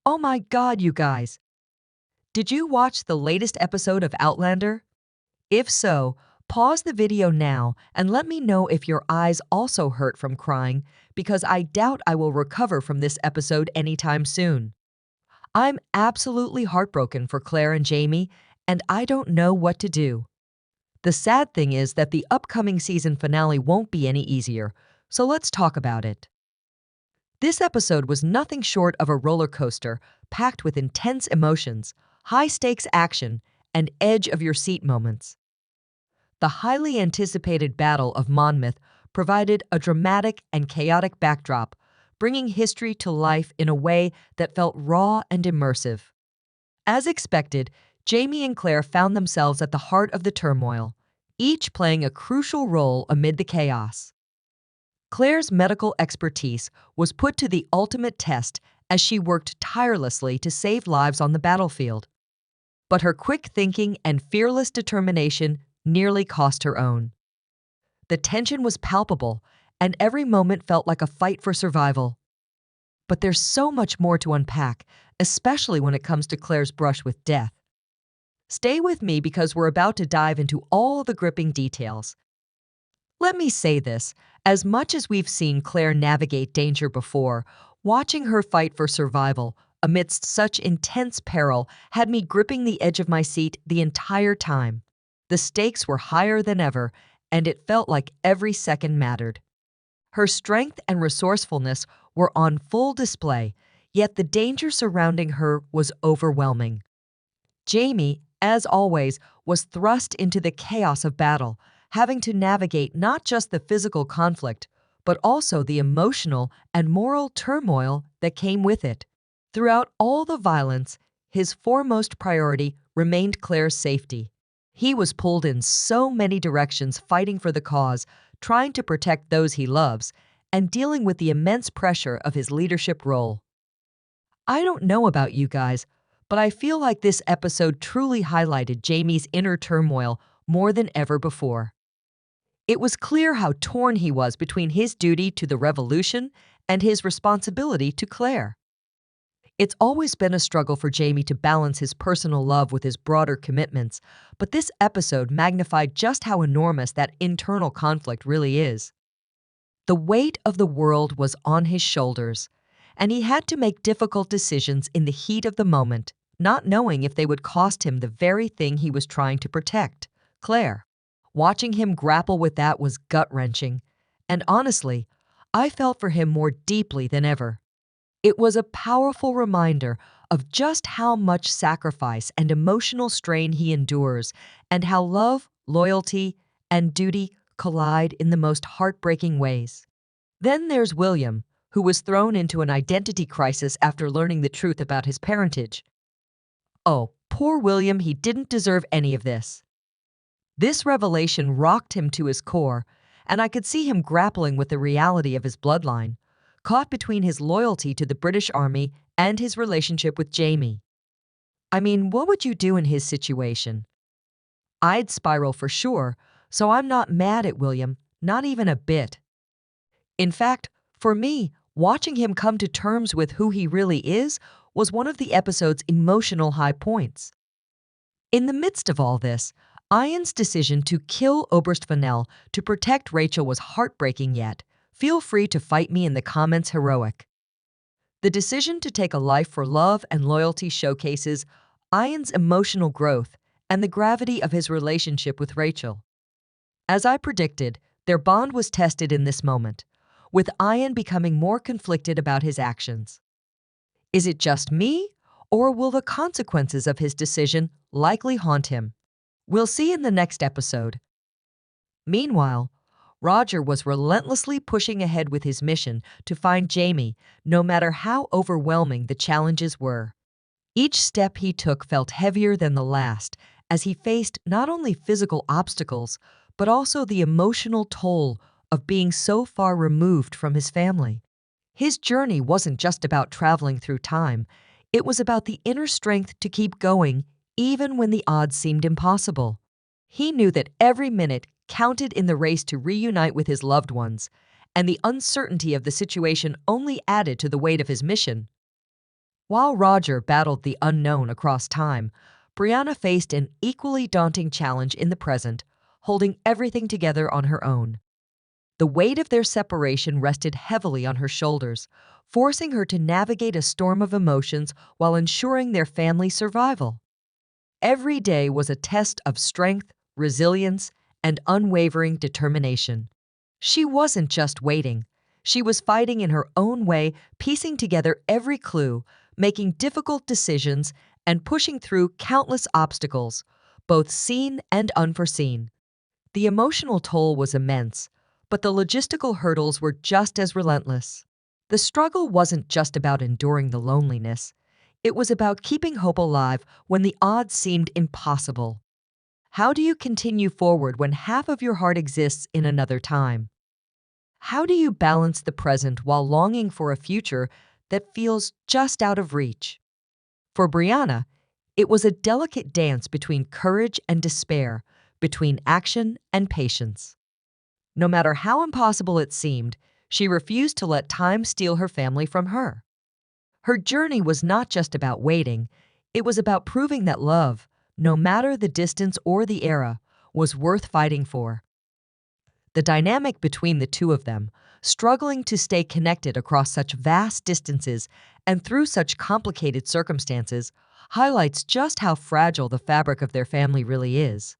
Oh my god, you guys! Did you watch the latest episode of Outlander? If so, pause the video now and let me know if your eyes also hurt from crying, because I doubt I will recover from this episode anytime soon. I'm absolutely heartbroken for Claire and Jamie, and I don't know what to do. The sad thing is that the upcoming season finale won't be any easier, so let's talk about it. This episode was nothing short of a roller coaster, packed with intense emotions, high-stakes action, and edge-of-your-seat moments. The highly anticipated Battle of Monmouth provided a dramatic and chaotic backdrop, bringing history to life in a way that felt raw and immersive. As expected, Jamie and Claire found themselves at the heart of the turmoil, each playing a crucial role amid the chaos. Claire's medical expertise was put to the ultimate test as she worked tirelessly to save lives on the battlefield. But her quick thinking and fearless determination nearly cost her own. The tension was palpable, and every moment felt like a fight for survival. But there's so much more to unpack, especially when it comes to Claire's brush with death. Stay with me because we're about to dive into all the gripping details. Let me say this, as much as we've seen Claire navigate danger before, watching her fight for survival amidst such intense peril had me gripping the edge of my seat the entire time. The stakes were higher than ever, and it felt like every second mattered. Her strength and resourcefulness were on full display, yet the danger surrounding her was overwhelming. Jamie, as always, was thrust into the chaos of battle, having to navigate not just the physical conflict, but also the emotional and moral turmoil that came with it. Throughout all the violence, his foremost priority remained Claire's safety. He was pulled in so many directions fighting for the cause, trying to protect those he loves, and dealing with the immense pressure of his leadership role. I don't know about you guys, but I feel like this episode truly highlighted Jamie's inner turmoil more than ever before. It was clear how torn he was between his duty to the revolution and his responsibility to Claire. It's always been a struggle for Jamie to balance his personal love with his broader commitments, but this episode magnified just how enormous that internal conflict really is. The weight of the world was on his shoulders, and he had to make difficult decisions in the heat of the moment, not knowing if they would cost him the very thing he was trying to protect, Claire. Watching him grapple with that was gut-wrenching, and honestly, I felt for him more deeply than ever. It was a powerful reminder of just how much sacrifice and emotional strain he endures, and how love, loyalty, and duty collide in the most heartbreaking ways. Then there's William, who was thrown into an identity crisis after learning the truth about his parentage. Oh, poor William, he didn't deserve any of this. This revelation rocked him to his core, and I could see him grappling with the reality of his bloodline, caught between his loyalty to the British Army and his relationship with Jamie. I mean, what would you do in his situation? I'd spiral for sure, so I'm not mad at William, not even a bit. In fact, for me, watching him come to terms with who he really is was one of the episode's emotional high points. In the midst of all this, Ian's decision to kill Oberst Fennell to protect Rachel was heartbreaking, yet feel free to fight me in the comments, heroic. The decision to take a life for love and loyalty showcases Ian's emotional growth and the gravity of his relationship with Rachel. As I predicted, their bond was tested in this moment, with Ian becoming more conflicted about his actions. Is it just me, or will the consequences of his decision likely haunt him? We'll see in the next episode. Meanwhile, Roger was relentlessly pushing ahead with his mission to find Jamie, no matter how overwhelming the challenges were. Each step he took felt heavier than the last, as he faced not only physical obstacles, but also the emotional toll of being so far removed from his family. His journey wasn't just about traveling through time, it was about the inner strength to keep going even when the odds seemed impossible. He knew that every minute counted in the race to reunite with his loved ones, and the uncertainty of the situation only added to the weight of his mission. While Roger battled the unknown across time, Brianna faced an equally daunting challenge in the present, holding everything together on her own. The weight of their separation rested heavily on her shoulders, forcing her to navigate a storm of emotions while ensuring their family's survival. Every day was a test of strength, resilience, and unwavering determination. She wasn't just waiting. She was fighting in her own way, piecing together every clue, making difficult decisions, and pushing through countless obstacles, both seen and unforeseen. The emotional toll was immense, but the logistical hurdles were just as relentless. The struggle wasn't just about enduring the loneliness. It was about keeping hope alive when the odds seemed impossible. How do you continue forward when half of your heart exists in another time? How do you balance the present while longing for a future that feels just out of reach? For Brianna, it was a delicate dance between courage and despair, between action and patience. No matter how impossible it seemed, she refused to let time steal her family from her. Her journey was not just about waiting, it was about proving that love, no matter the distance or the era, was worth fighting for. The dynamic between the two of them, struggling to stay connected across such vast distances and through such complicated circumstances, highlights just how fragile the fabric of their family really is.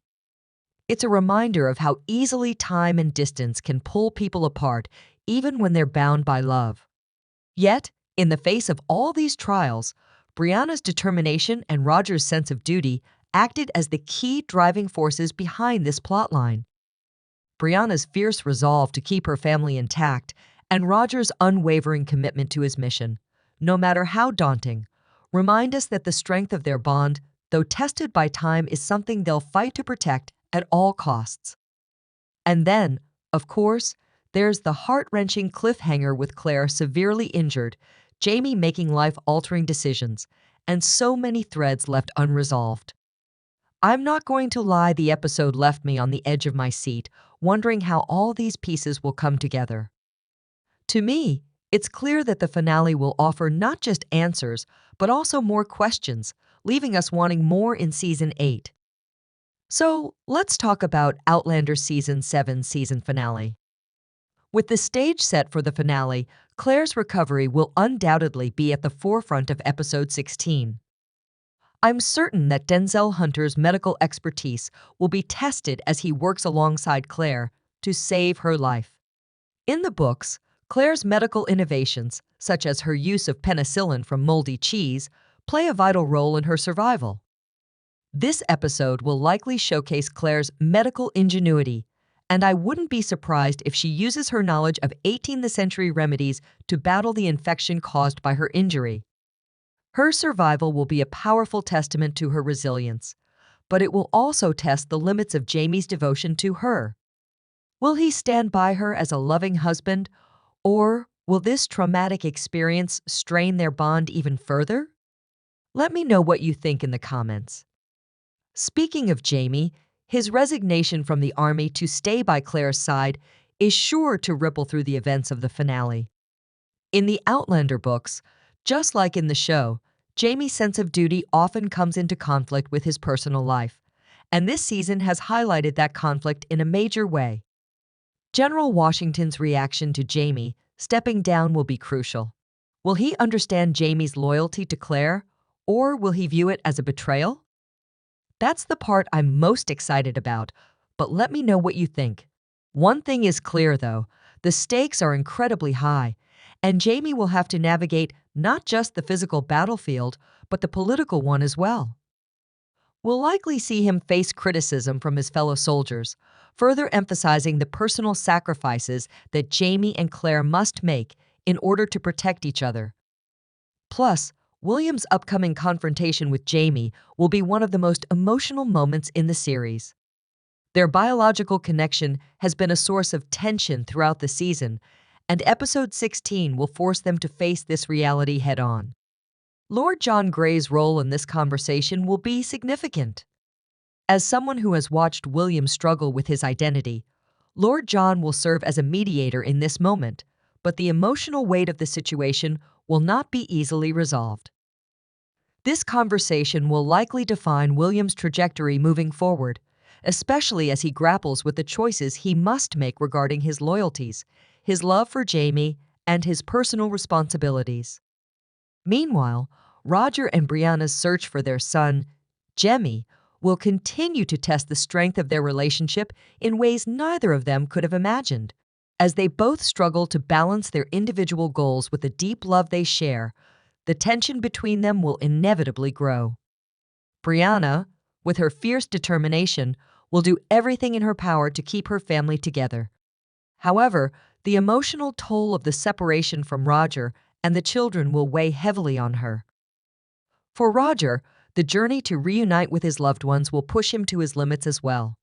It's a reminder of how easily time and distance can pull people apart, even when they're bound by love. Yet, in the face of all these trials, Brianna's determination and Roger's sense of duty acted as the key driving forces behind this plotline. Brianna's fierce resolve to keep her family intact and Roger's unwavering commitment to his mission, no matter how daunting, remind us that the strength of their bond, though tested by time, is something they'll fight to protect at all costs. And then, of course, there's the heart-wrenching cliffhanger with Claire severely injured, Jamie making life-altering decisions, and so many threads left unresolved. I'm not going to lie, the episode left me on the edge of my seat, wondering how all these pieces will come together. To me, it's clear that the finale will offer not just answers, but also more questions, leaving us wanting more in Season 8. So, let's talk about Outlander Season 7 season finale. With the stage set for the finale, Claire's recovery will undoubtedly be at the forefront of Episode 16. I'm certain that Denzel Hunter's medical expertise will be tested as he works alongside Claire to save her life. In the books, Claire's medical innovations, such as her use of penicillin from moldy cheese, play a vital role in her survival. This episode will likely showcase Claire's medical ingenuity, and I wouldn't be surprised if she uses her knowledge of 18th century remedies to battle the infection caused by her injury. Her survival will be a powerful testament to her resilience, but it will also test the limits of Jamie's devotion to her. Will he stand by her as a loving husband, or will this traumatic experience strain their bond even further? Let me know what you think in the comments. Speaking of Jamie, his resignation from the army to stay by Claire's side is sure to ripple through the events of the finale. In the Outlander books, just like in the show, Jamie's sense of duty often comes into conflict with his personal life, and this season has highlighted that conflict in a major way. General Washington's reaction to Jamie stepping down will be crucial. Will he understand Jamie's loyalty to Claire, or will he view it as a betrayal? That's the part I'm most excited about, but let me know what you think. One thing is clear, though, the stakes are incredibly high, and Jamie will have to navigate not just the physical battlefield, but the political one as well. We'll likely see him face criticism from his fellow soldiers, further emphasizing the personal sacrifices that Jamie and Claire must make in order to protect each other. Plus, William's upcoming confrontation with Jamie will be one of the most emotional moments in the series. Their biological connection has been a source of tension throughout the season, and Episode 16 will force them to face this reality head-on. Lord John Grey's role in this conversation will be significant. As someone who has watched William struggle with his identity, Lord John will serve as a mediator in this moment, but the emotional weight of the situation will not be easily resolved. This conversation will likely define William's trajectory moving forward, especially as he grapples with the choices he must make regarding his loyalties, his love for Jamie, and his personal responsibilities. Meanwhile, Roger and Brianna's search for their son, Jemmy, will continue to test the strength of their relationship in ways neither of them could have imagined. As they both struggle to balance their individual goals with the deep love they share, the tension between them will inevitably grow. Brianna, with her fierce determination, will do everything in her power to keep her family together. However, the emotional toll of the separation from Roger and the children will weigh heavily on her. For Roger, the journey to reunite with his loved ones will push him to his limits as well.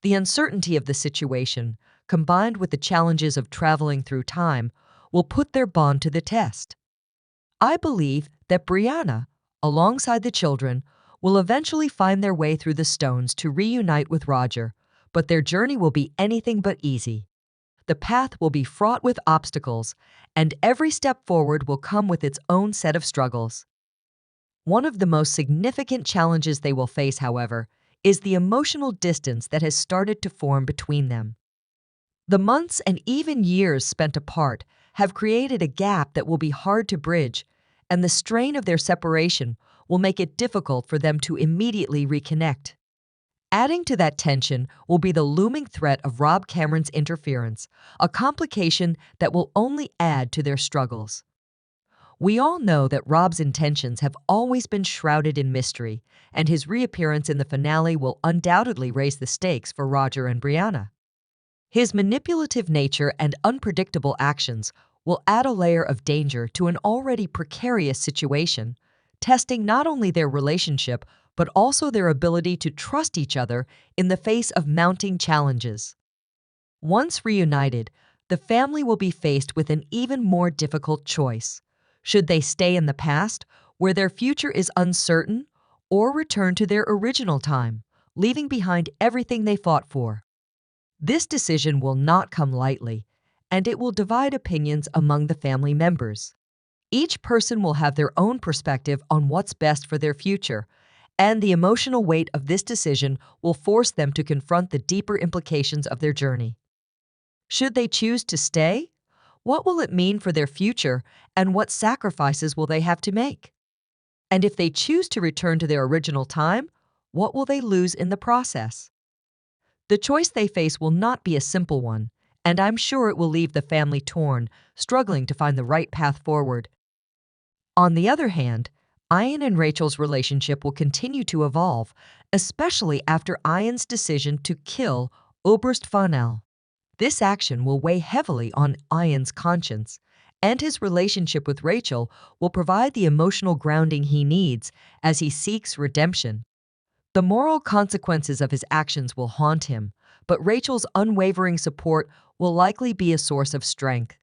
The uncertainty of the situation, combined with the challenges of traveling through time, will put their bond to the test. I believe that Brianna, alongside the children, will eventually find their way through the stones to reunite with Roger, but their journey will be anything but easy. The path will be fraught with obstacles, and every step forward will come with its own set of struggles. One of the most significant challenges they will face, however, is the emotional distance that has started to form between them. The months and even years spent apart have created a gap that will be hard to bridge, and the strain of their separation will make it difficult for them to immediately reconnect. Adding to that tension will be the looming threat of Rob Cameron's interference, a complication that will only add to their struggles. We all know that Rob's intentions have always been shrouded in mystery, and his reappearance in the finale will undoubtedly raise the stakes for Roger and Brianna. His manipulative nature and unpredictable actions will add a layer of danger to an already precarious situation, testing not only their relationship but also their ability to trust each other in the face of mounting challenges. Once reunited, the family will be faced with an even more difficult choice. Should they stay in the past, where their future is uncertain, or return to their original time, leaving behind everything they fought for? This decision will not come lightly, and it will divide opinions among the family members. Each person will have their own perspective on what's best for their future, and the emotional weight of this decision will force them to confront the deeper implications of their journey. Should they choose to stay? What will it mean for their future, and what sacrifices will they have to make? And if they choose to return to their original time, what will they lose in the process? The choice they face will not be a simple one, and I'm sure it will leave the family torn, struggling to find the right path forward. On the other hand, Ian and Rachel's relationship will continue to evolve, especially after Ian's decision to kill Oberst Farnell. This action will weigh heavily on Ian's conscience, and his relationship with Rachel will provide the emotional grounding he needs as he seeks redemption. The moral consequences of his actions will haunt him, but Rachel's unwavering support will likely be a source of strength.